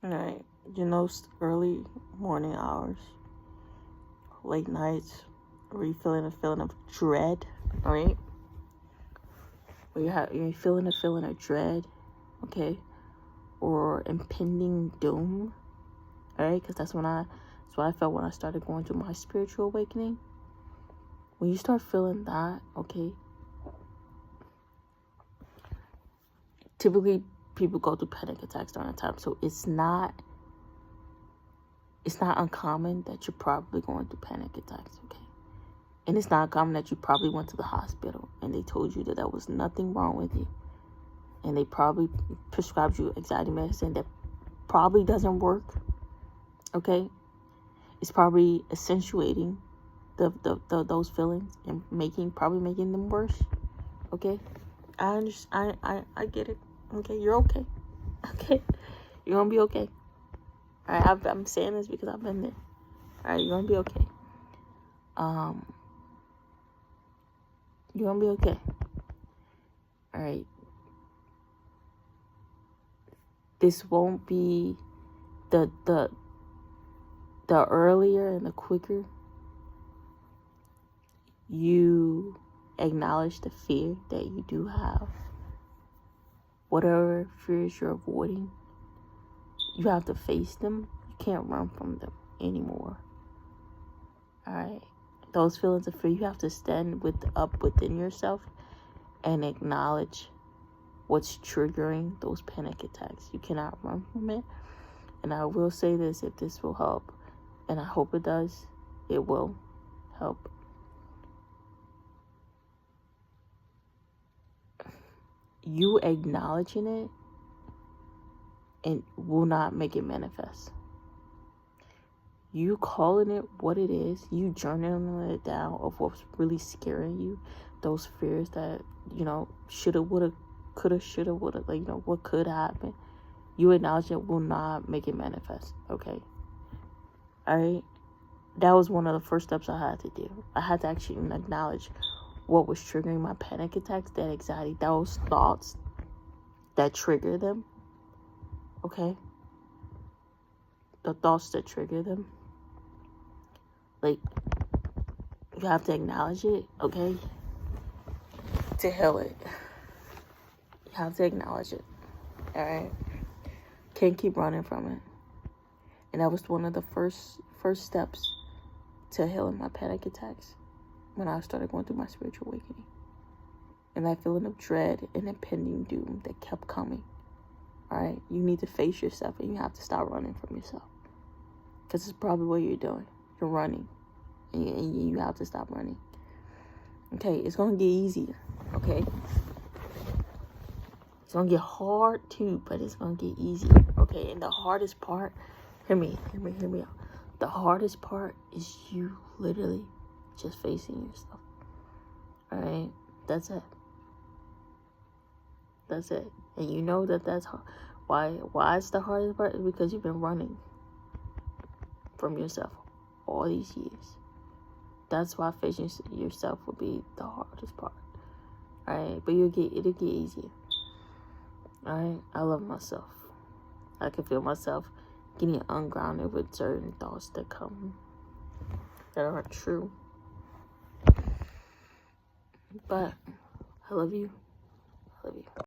Alright, early morning hours, late nights, where you feeling a feeling of dread, alright? Where you're feeling a feeling of dread, okay? Or impending doom, alright? Because that's what I felt when I started going through my spiritual awakening. When you start feeling that, okay, typically people go through panic attacks during that time, so it's not uncommon that you're probably going through panic attacks, okay? And it's not uncommon that you probably went to the hospital and they told you that there was nothing wrong with you, and they probably prescribed you anxiety medicine that probably doesn't work, okay? It's probably accentuating those feelings and probably making them worse, okay? I understand. I get it. Okay, you're okay. Okay, you're gonna be okay. All right, I'm saying this because I've been there. All right, you're gonna be okay. You're gonna be okay. All right. This won't be the earlier and the quicker you acknowledge the fear that you do have, whatever fears you're avoiding, you have to face them. You can't run from them anymore. All right, those feelings of fear, you have to stand up within yourself and acknowledge what's triggering those panic attacks. You cannot run from it. And I will say this, if this will help, and I hope it does, it will help. You acknowledging it and will not make it manifest. You calling it what it is, you journaling it down of what's really scaring you, those fears that, shoulda, woulda, coulda, shoulda, woulda, what could happen. You acknowledge it will not make it manifest, okay? All right? That was one of the first steps I had to do. I had to actually acknowledge what was triggering my panic attacks, that anxiety, those thoughts that trigger them, okay? The thoughts that trigger them. Like, you have to acknowledge it, okay? To heal it. You have to acknowledge it, all right? Can't keep running from it. And that was one of the first steps to healing my panic attacks when I started going through my spiritual awakening. And that feeling of dread and impending doom that kept coming. All right? You need to face yourself, and you have to stop running from yourself. Because it's probably what you're doing. You're running. And you have to stop running. Okay? It's going to get easier. Okay? It's going to get hard too, but it's going to get easier. Okay? And the hardest part, hear me out. The hardest part is you literally just facing yourself. All right? That's it. That's it. And you know that's hard. Why it's the hardest part is because you've been running from yourself all these years. That's why facing yourself will be the hardest part. All right? But it'll get easier. All right? I love myself. I can feel myself getting ungrounded with certain thoughts that come that aren't true. But I love you. I love you.